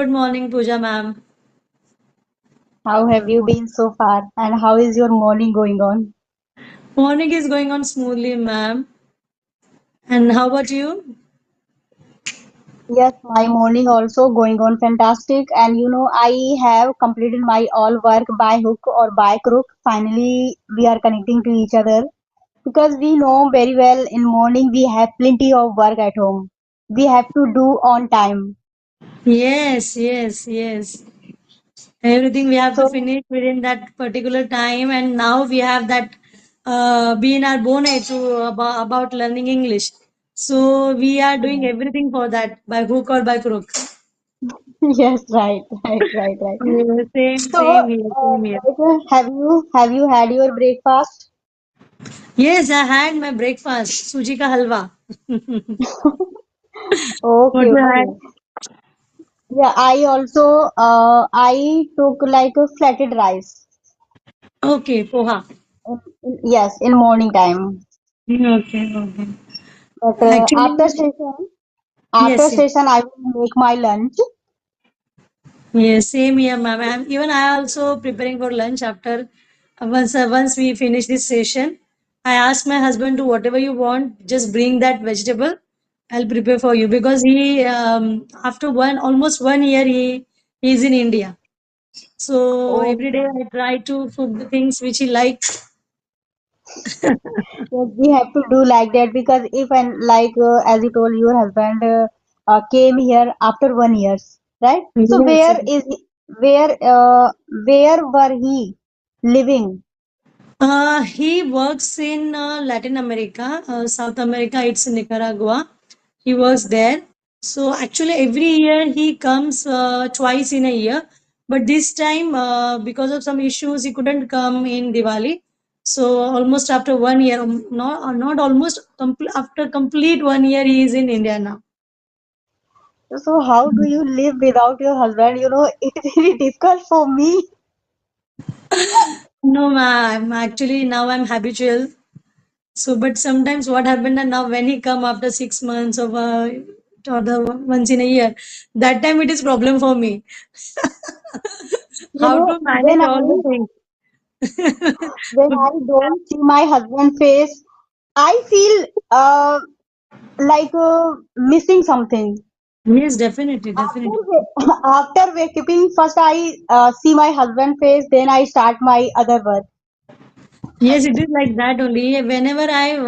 Good morning, Pooja ma'am. How have you been so far? And how is your morning going on? Morning is going on smoothly, ma'am. And how about you? Yes, my morning also going on fantastic. And I have completed my all work by hook or by crook. Finally, we are connecting to each other because we know very well in morning we have plenty of work at home. We have to do on time. Yes, yes, yes. Everything we have to So, finish within that particular time, and now we have that be in our bonnet to about learning English. So we are doing everything for that by hook or by crook. yes, right. Yeah, So, same here, same here. have you had your breakfast? Yes, I had my breakfast, suji ka halwa. What Okay, you had? okay. Yeah, I took like a flatted rice. Okay, poha. Yes, in morning time. Okay, okay. But after Actually, session, after yes, yes. session, I will make my lunch. Yes, same here, ma'am. Even I also preparing for lunch after once we finish this session. I ask my husband to whatever you want, just bring that vegetable. I'll prepare for you because he after one almost 1 year he is in India. So every day Okay. I try to cook the things which he likes. Yes, we have to do like that because if and like as you told your husband came here after 1 years, right? So Yes, where yes. is where were he living? He works in Latin America, South America. It's Nicaragua. He works there. So actually, every year he comes twice in a year. But this time, because of some issues, he couldn't come in Diwali. So almost after 1 year, not almost after complete 1 year, he is in India now. So how do you live without your husband? It's very difficult for me. No, ma'am. Actually, now I'm habitual. So, but sometimes what happened and now when he come after 6 months of or the once in a year, that time it is problem for me. How to When manage all the things. I don't see my husband face, I feel like missing something. Yes, definitely, After definitely. after waking, first I see my husband face, then I start my other work. Yes, it is like that only. Whenever I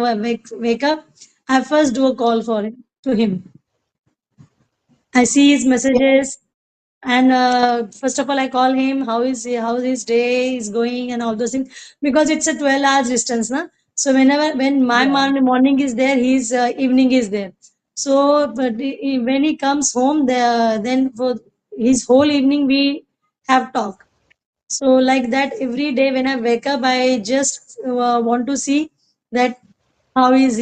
wake up, I first do a call for him to him. I see his messages, and first of all, I call him. How his day is going, and all those things because it's a 12 hours distance, na. So when my Yeah. morning is there, his evening is there. So, but when he comes home, then for his whole evening we have talk. So like that every day when I wake up, I just want to see that how is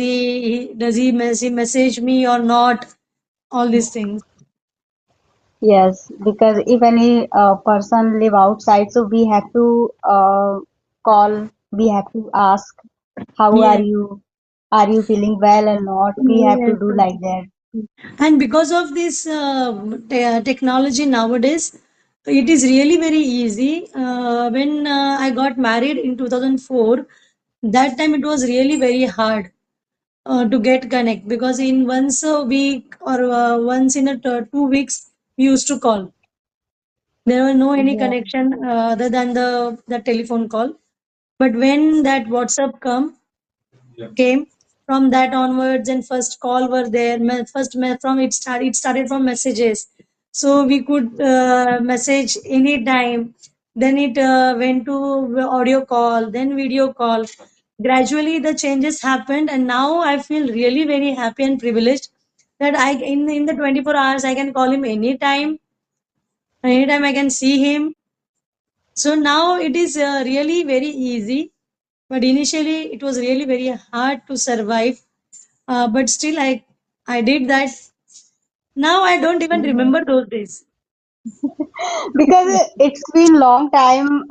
does he message me or not? All these things. Yes, because if any person live outside, so we have to call, we have to ask, how are Yes. you? Are you feeling well or not? We have to Yes. do like that. And because of this technology nowadays, it is really very easy. When I got married in 2004, that time it was really very hard to get connect because in once a week or once in 2 weeks we used to call. There were no any Yeah. connection other than the telephone call. But when that WhatsApp came from that onwards and first call were there from it started from messages, so we could message anytime, then it went to audio call, then video call. Gradually the changes happened and now I feel really very happy and privileged that I in the 24 hours I can call him anytime I can see him. So now it is really very easy, but initially it was really very hard to survive. But still, I did that. Now I don't even Yeah. remember those days. Because it's been long time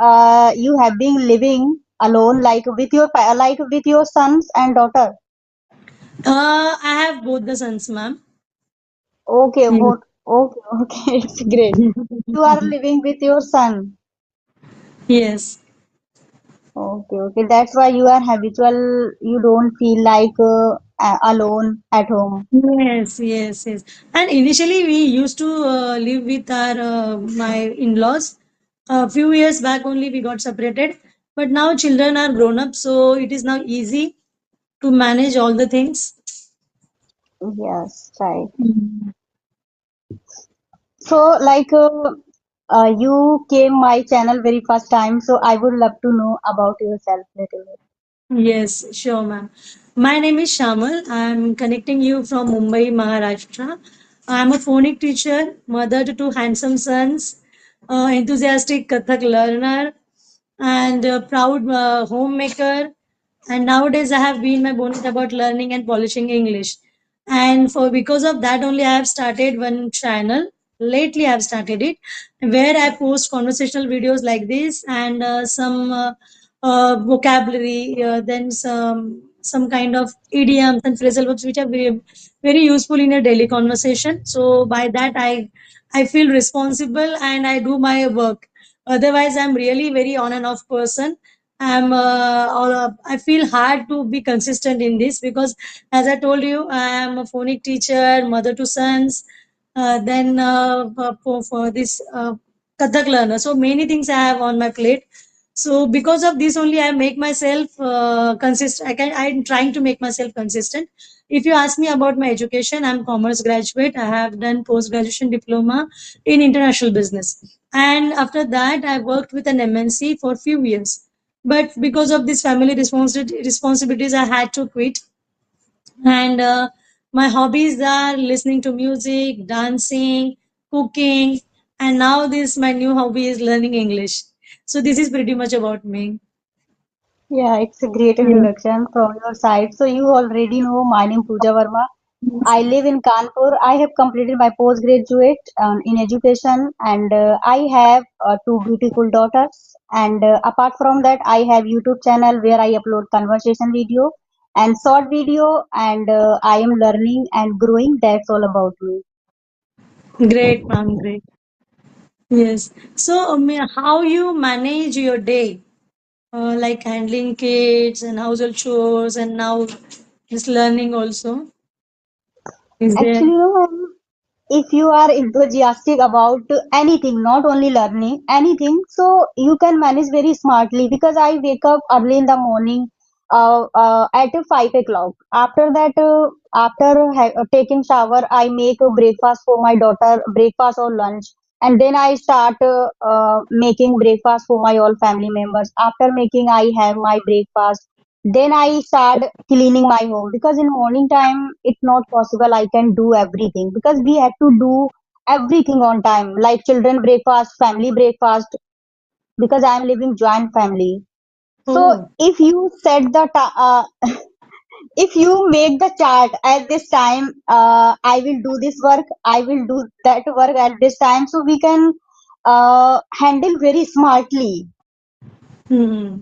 you have been living alone, like with like with your sons and daughter. I have both the sons, ma'am. Okay, Yes. what? Okay, okay, it's great. You are living with your son. Yes. Okay, okay. That's why you are habitual. You don't feel like alone at home. Yes, yes, yes. And initially, we used to live with our my in-laws. A few years back only we got separated, but now children are grown up, so it is now easy to manage all the things. Yes, right. Mm. So, you came my channel very first time, so I would love to know about yourself little bit. Yes, sure, ma'am. My name is Shamal. I'm connecting you from Mumbai, Maharashtra. I'm a phonic teacher, mother to two handsome sons, enthusiastic Kathak learner, and a proud homemaker. And nowadays, I have been my bonnet about learning and polishing English. And for because of that only, I have started one channel. Lately, I have started it where I post conversational videos like this and some vocabulary, then some kind of idioms and phrasal verbs which are very useful in a daily conversation. So by that, I feel responsible and I do my work. Otherwise, I'm really very on and off person. I feel hard to be consistent in this because, as I told you, I am a phonic teacher, mother to sons, then for this Kathak learner. So many things I have on my plate. So because of this only, I make myself consistent. I'm trying to make myself consistent. If you ask me about my education, I'm commerce graduate. I have done post graduation diploma in international business, and after that, I worked with an MNC for few years. But because of these family responsibilities, I had to quit. And my hobbies are listening to music, dancing, cooking, and now this my new hobby is learning English. So this is pretty much about me. Yeah, it's a great Yeah. introduction from your side. So you already know my name Pooja Verma. I live in Kanpur. I have completed my postgraduate in education, and I have two beautiful daughters. And apart from that, I have YouTube channel where I upload conversation video and short video, and I am learning and growing. That's all about me. Great, ma'am. Great. Yes. So, how you manage your day, like handling kids and household chores, and now this learning also. Is there? Actually, if you are enthusiastic about anything, not only learning, anything, so you can manage very smartly because I wake up early in the morning at 5 o'clock. After that, taking shower, I make a breakfast for my daughter, breakfast or lunch. And then I start making breakfast for my all family members. After making, I have my breakfast, then I start cleaning my home because in morning time it's not possible I can do everything because we have to do everything on time like children breakfast, family breakfast because I am living joint family. So Oh. if you set the if you make the chart at this time, I will do this work, I will do that work at this time, so we can handle very smartly. Hmm.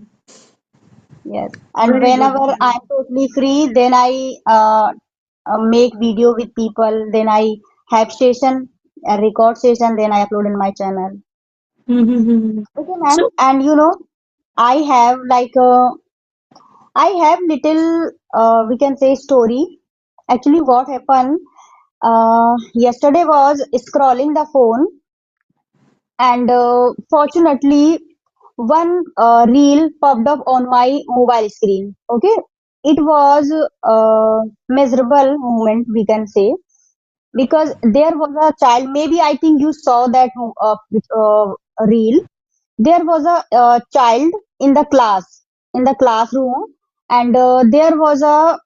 Yes, and Very good. whenever I'm totally free, then I make video with people. Then I have session, a record session. Then I upload in my channel. Mm-hmm. Okay, ma'am. So, And I have I have little we can say story. Actually, what happened? Yesterday was scrolling the phone, and fortunately, one reel popped up on my mobile screen. Okay, it was a miserable moment, we can say, because there was a child. Maybe I think you saw that reel. There was a child in the in the classroom, and there was a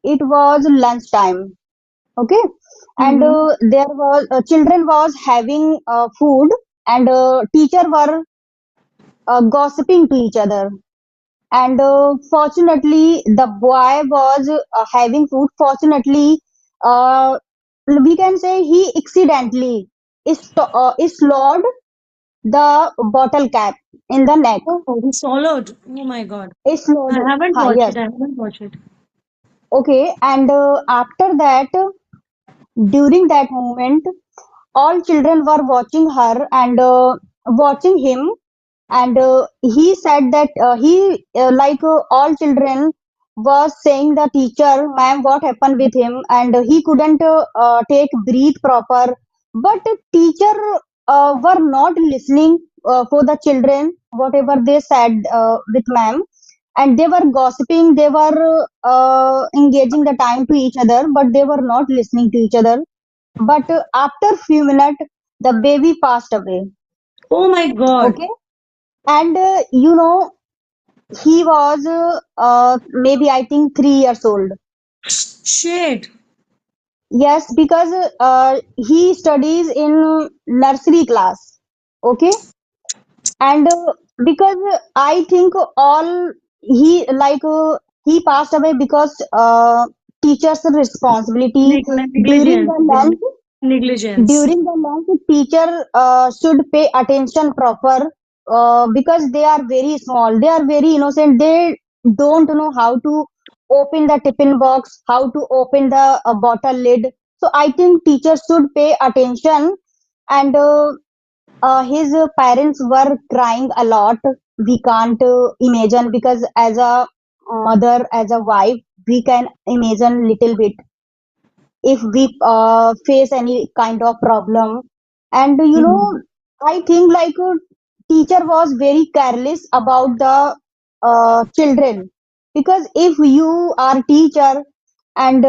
it was lunchtime. Okay, and mm-hmm. there was children was having food, and teacher were gossiping to each other, and fortunately the boy was having food. Fortunately, uh, we can say he accidentally is swallowed the bottle cap in the neck. Oh, he swallowed. Oh my God. Is swallowed. I haven't Ha, watched yes. it. I haven't watched it. Okay, and after that, During that moment, all children were watching her and watching him, and he said that he like all children was saying the teacher, ma'am, what happened with him, and he couldn't take breathe proper. But teacher were not listening for the children whatever they said with ma'am, and they were gossiping, they were engaging the time to each other, but they were not listening to each other. But after few minutes, the baby passed away. Oh my God. Okay, and he was maybe I think 3 years old. Shit. Yes, because he studies in nursery class. Okay, and because I think all he like he passed away because teachers' responsibility during Negligence. the lunch. Negligence. During the lunch, teacher should pay attention proper because they are very small. They are very innocent. They don't know how to open the tiffin box, how to open the bottle lid. So I think teachers should pay attention. And his parents were crying a lot. We can't imagine because as a mother, as a wife, we can imagine little bit if we face any kind of problem. And Hmm. I think like teacher was very careless about the children, because if you are teacher and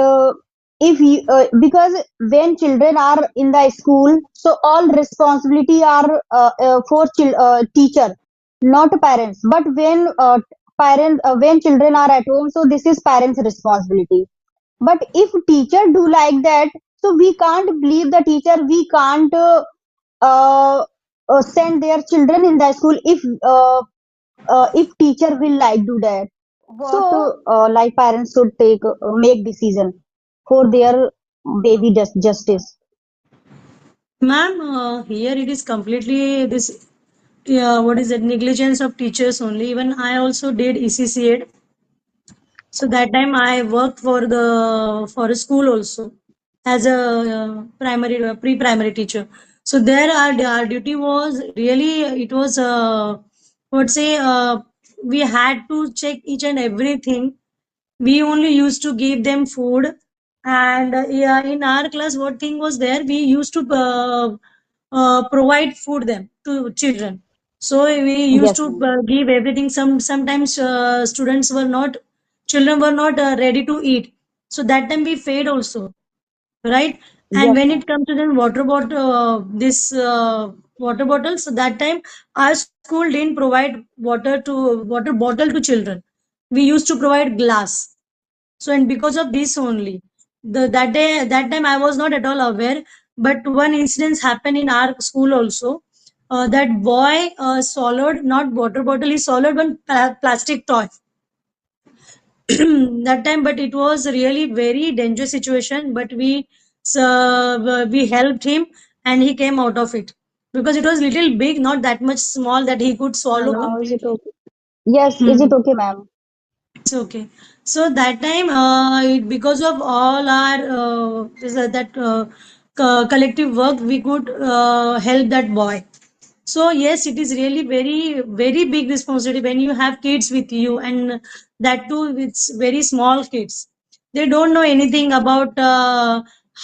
if you because when children are in the school, so all responsibility are for teacher, not parents. But when children are at home, so this is parents responsibility. But if teacher do like that, so we can't believe the teacher. We can't uh, send their children in the school if teacher will like do that. What like parents should take make decision for their baby justice. Ma'am, here it is completely this, yeah, what is it, negligence of teachers only. Even I also did ECCA. So that time I worked for a school also as a primary pre-primary teacher. So there our duty was really, it was what say we had to check each and everything. We only used to give them food, and yeah, in our class what thing was there, we used to provide food them to children. So we used Yes, to ma'am. give everything. Sometimes students were not, children were not ready to eat, so that time we fed also, right? And Yes, when it ma'am. comes to the water bottle, this water bottles, so that time our school didn't provide water bottle to children. We used to provide glass. So and because of this only, that time I was not at all aware. But one incident happened in our school also. That boy swallowed not water bottle, he swallowed one plastic toy. That time, but it was really very dangerous situation, but we helped him and he came out of it, because it was little big, not that much small that he could swallow Now is it completely. okay? Yes, is it Hmm. okay, ma'am? It's okay. So that time, because of all our collective work, we could help that boy. So yes, it is really very very big responsibility when you have kids with you, and that too it's very small kids. They don't know anything about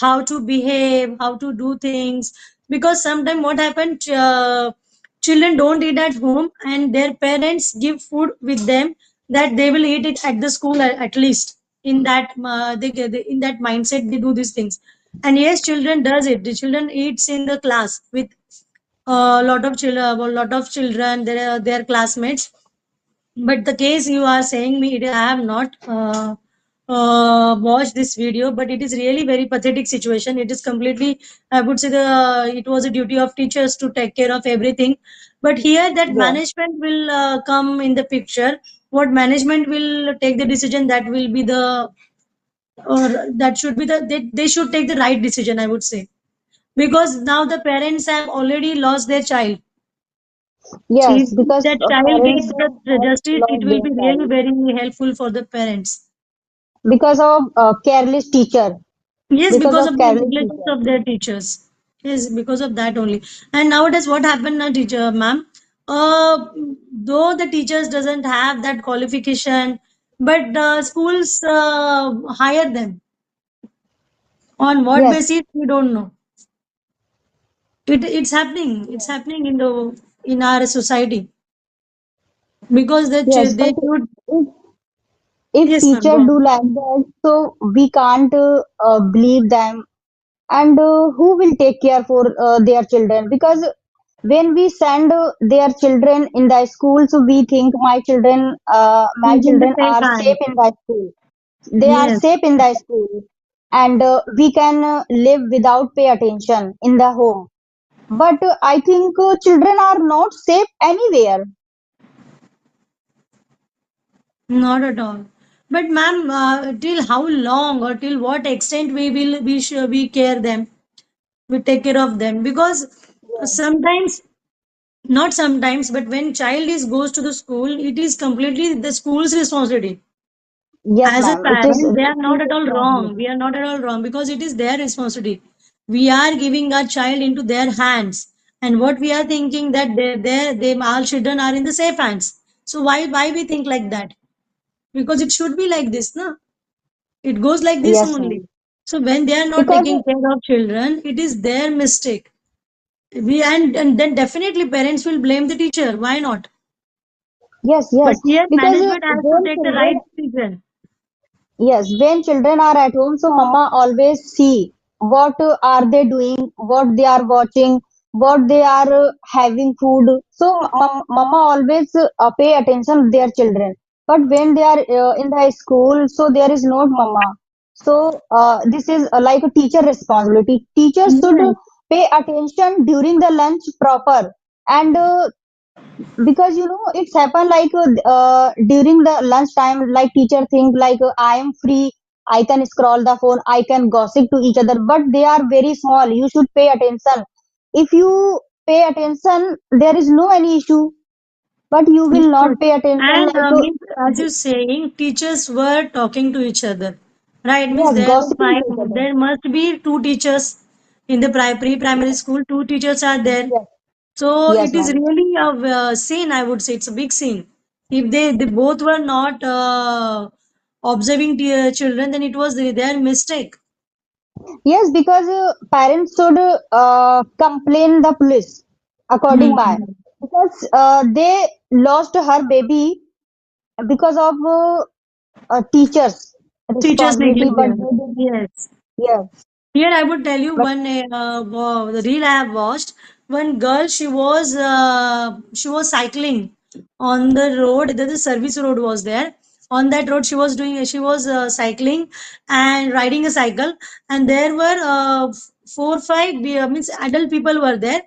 how to behave, how to do things. Because sometimes what happened, children don't eat at home and their parents give food with them, that they will eat it at the school at least. In that in that mindset they do these things. And yes, children does it, the children eats in the class with a lot of children, their classmates. But the case you are saying me, I have not watched this video, but it is really very pathetic situation. It is completely, I would say, it was a duty of teachers to take care of everything. But here that Yes, management will come in the picture. What management will take the decision, that will be the, or that should be they should take the right decision, I would say. Because now the parents have already lost their child. So yes, if because that child parents gets the have justice, it lost will their be really child very helpful for the parents. because of careless teacher. Yes, because because of of the careless negligence teachers. of their teachers. Yes, because of that only. And nowadays, what happened now, teacher, ma'am? Uh, though the teachers doesn't have that qualification, but the schools hire them. On what Yes, basis, we don't know. It's happening. It's happening in our society because yes, they but should. if Yes, ma'am. teacher Go do on. like that, so we can't believe them. And who will take care for their children? Because when we send their children in the school, so we think my He's in the children safe are safe hands. in the school. They are Yes. safe in the school, and we can live without pay attention in the home. But I think children are not safe anywhere. Not at all. But ma'am, till how long or till what extent we care them, we take care of them? Because Yes, sometimes, not sometimes, but when child is goes to the school, it is completely the school's responsibility. yes, As a ma'am. It is parent, they the are not school at all wrong. responsibility. We are not at all wrong because it is their responsibility. We are giving our child into their hands, and what we are thinking that they all children are in the safe hands. So why we think like that? Because it should be like this, no? It goes like this Yes, only. ma'am. So when they are not Because taking care of children, it is their mistake. And then definitely parents will blame the teacher. Why not? yes, But yes. here Because management has to when take the children right decision. Yes, when children are at home, so mama always see what are they doing, what they are watching, what they are having food. So mama always pay attention to their children. But when they are in the school, so there is not mama. So this is like a teacher responsibility. Teachers should Yes, pay attention during the lunch proper, and because it's happened like during the lunch time, like teacher think like I am free, I can scroll the phone, I can gossip to each other, but they are very small, you should pay attention. If you pay attention, there is no any issue, but you will yes. not pay attention And like means as you saying, teachers were talking to each other, right? Means yes, gossiping to each other. there must be two teachers in the pre-primary Yes, school. Two teachers are there. yes, So yes, it is ma'am. really a sin. I would say it's a big sin. If they both were not observing children, then it was their mistake. Yes, because parents should complain the police according by, Hmm. because they lost her baby because of teachers Teachers responsibility, but negligence. they did. Yes. Yes, Here I would tell you but one the reel I have watched. One girl, she was cycling on the road. The service road was there. On that road, she was cycling and riding a cycle, and there were four five means adult people were there.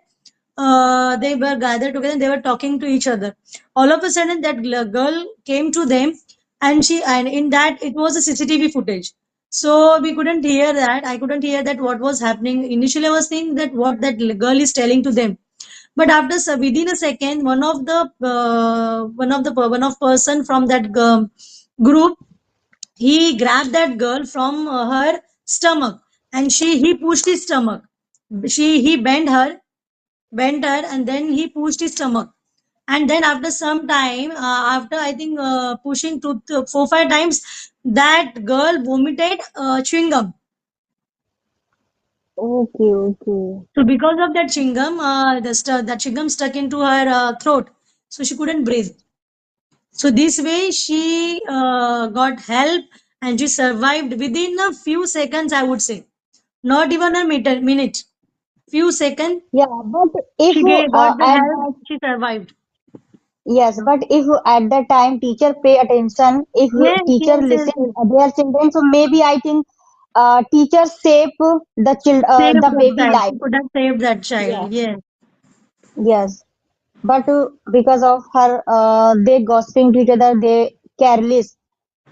They were gathered together and they were talking to each other. All of a sudden, that girl came to them, and in that it was a CCTV footage. So we couldn't hear that. I couldn't hear that what was happening. Initially, I was thinking that what that girl is telling to them. But after within a second, one of person from that group, he grabbed that girl from her stomach, and he pushed his stomach. He bent her, and then he pushed his stomach. And then after some time, after I think pushing to 4 5 times, that girl vomited chewing gum. okay, okay. So because of that chewing gum, that chewing gum stuck into her throat, so she couldn't breathe. So this way she got help, and she survived within a few seconds, I would say, not even a minute. Few seconds, Yeah, but if got the at help, that she survived. yes, but if at that time teacher pay attention, if Yes, teacher yes, yes, listen yes. their children, so maybe I think teacher save Saved the that baby child. life. She could have saved that Yeah. child. Yes. Yes, but because of her, they gossiping to each other, they careless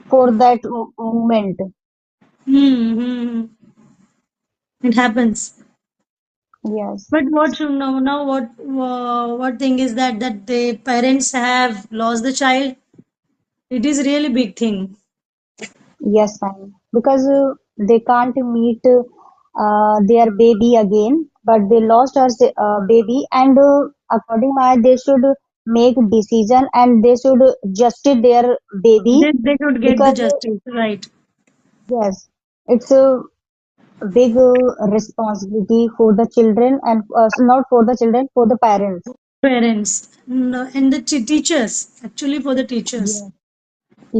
for that moment. Hmm. It happens. Yes, But what should now what thing is that the parents have lost the child? It is really big thing. yes, ma'am. Because they can't meet their baby again, but they lost her baby, and according my, they should make decision and they should justice their baby They should get the because justice, right? yes, it's a big responsibility for the children and not for the children, for the parents. Parents no, and the teachers, actually for the teachers. Yes.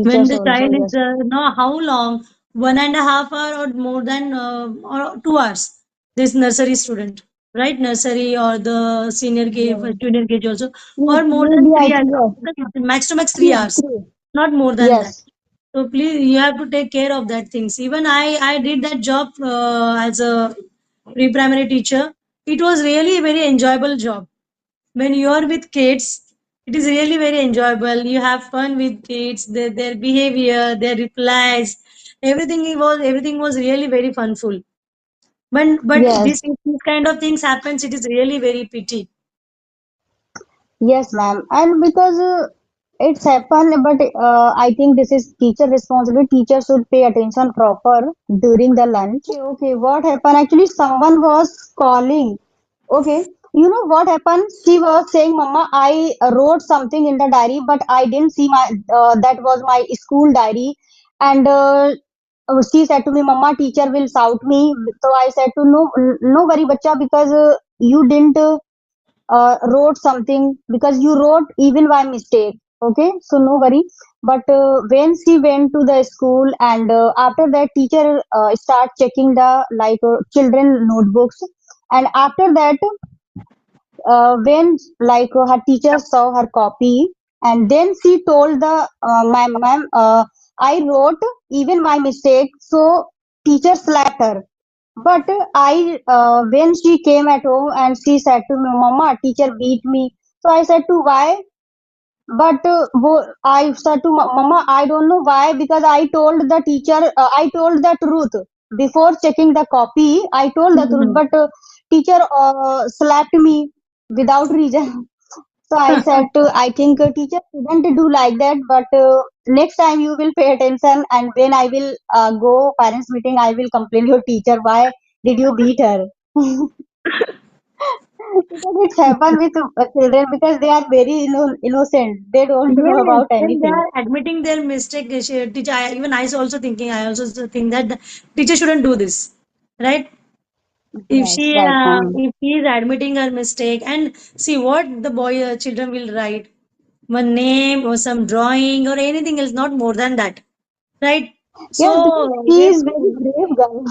When Teachers the also, child is, yes. know how long, 1.5 hour or more than or 2 hours, this nursery student, right? Nursery or the senior K, Yes. junior KG also, Yes, or more than maybe I 3 hours, think yes. max to max three Three, hours, three. not more than that. Yes. So please, you have to take care of that things. Even I did that job as a pre-primary teacher. It was really a very enjoyable job. When you are with kids, it is really very enjoyable. You have fun with kids, their behavior, their replies, everything was really very funful. But Yes. this kind of things happens. It is really very pity. Yes, ma'am. And because it's happened, but I think this is teacher responsibility. Teacher should pay attention proper during the lunch. Okay, okay. What happened? Actually, someone was calling. Okay. You know what happened? She was saying, Mama, I wrote something in the diary, but I didn't see that was my school diary. And she said to me, Mama, teacher will shout me. So I said to no, no worry, bacha, because you didn't wrote something because you wrote even by mistake. Okay, so no worry. But when she went to the school, and after that teacher start checking the children notebooks, and after that when her teacher saw her copy, and then she told the my ma'am, I wrote even my mistake, so teacher slapped her. But I, when she came at home and she said to me, Mama, teacher beat me. So I said to why? But I said to Mama, I don't know why, because I told the teacher, I told the truth before checking the copy. I told the truth, Mhm. but teacher slapped me without reason. So I said, I think teacher shouldn't do like that, but next time you will pay attention, and when I will go parents meeting, I will complain your teacher. Why did you beat her? Because it's happened with children because they are very innocent. They don't know Yes, about when they anything. are admitting their mistake, teacher. Even I also thinking. I also think that the teacher shouldn't do this, right? If Yes, right, ma'am. if he is admitting her mistake, and see what the boy children will write, one name or some drawing or anything else, not more than that, right? Yes, because So she yes, is very brave girl.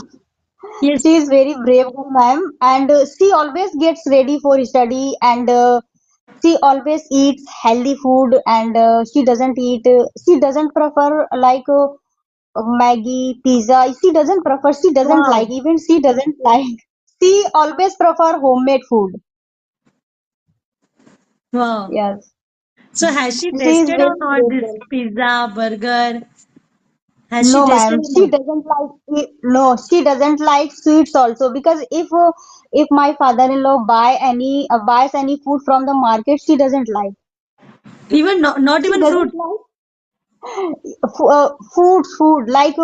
yes, She is very brave girl, ma'am, and she always gets ready for study, and she always eats healthy food, and she doesn't eat. She doesn't prefer Maggie, pizza. She doesn't prefer. She doesn't wow, like. Even she doesn't like. She always prefer homemade food. wow. Yes, So has she she is tasted very or not brave this girl. pizza, burger? Has she No, tasted ma'am. or She not? doesn't like no. She doesn't like sweets also because if my father-in-law buys any food from the market, she doesn't like. Even not She even fruit, doesn't like food like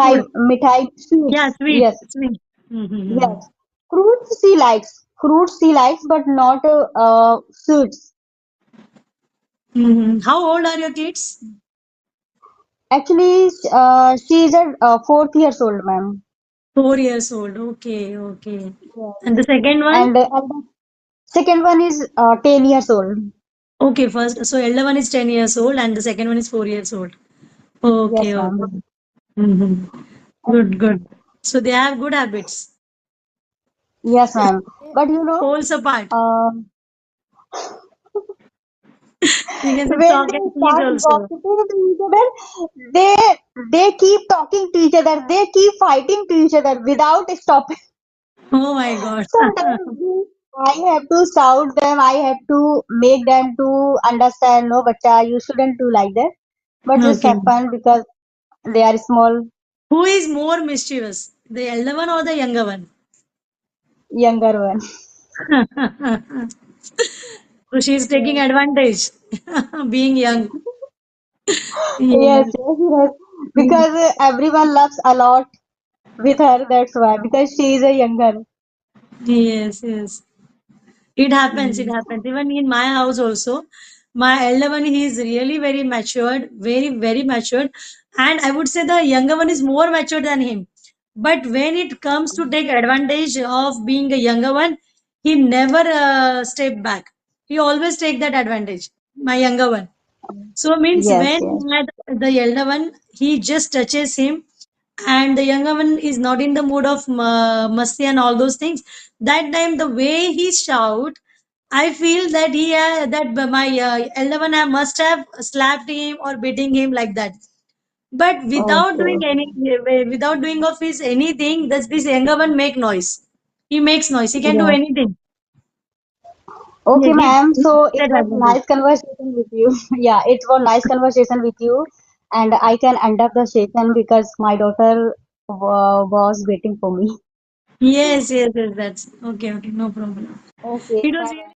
food. mithai Yeah, sweets. sweet, Yes, sweet. Mm-hmm. yes. Fruits she likes. Fruits she likes, but not sweets. Mm-hmm. How old are your kids? Actually, she is at 4 years old, ma'am. 4 years old. Okay, okay. And the Yes. second one? And the second one is 10 years old. Okay, first, so elder one is 10 years old and the second one is 4 years old. Okay, Yes, okay. ma'am. Hmm. Good, good. So they have good habits. Yes, ma'am. But Poles apart. um, You can say when chalk they and cheese start also. gossiping to each other, they keep talking to each other. They keep fighting to each other without stopping. Oh my God. Sometimes I have to shout them. I have to make them to understand. No, bacha, you shouldn't do like that. But this Okay. happen because they are small, Who is more mischievous? The elder one or the younger one? younger one. So she's taking Yes. advantage, being young. Yes, Yeah. yes, yes. Because everyone loves a lot. with her. That's why, because she is a younger. Yes, yes. It happens, it Mm. happens. Even in my house also, my elder one, he is really very matured, very, very matured. And I would say the younger one is more matured than him. But when it comes to take advantage of being a younger one, he never step back. He always take that advantage, my younger one. So means Yes, when yes. the elder one, he just touches him, and the younger one is not in the mood of masti and all those things. That time, the way he shout, I feel that my elder one must have slapped him or beating him like that. But without Okay, doing okay. any, without doing of his anything, does this younger one make noise? He makes noise. He can do Yeah. anything. Okay, Yes, ma'am. he So takes it that was advantage. nice conversation with you. Yeah, it was nice conversation with you, and I can end up the session because my daughter was waiting for me. Yes, yes, yes. That's okay. Okay, no problem. Okay, It was bye really bye.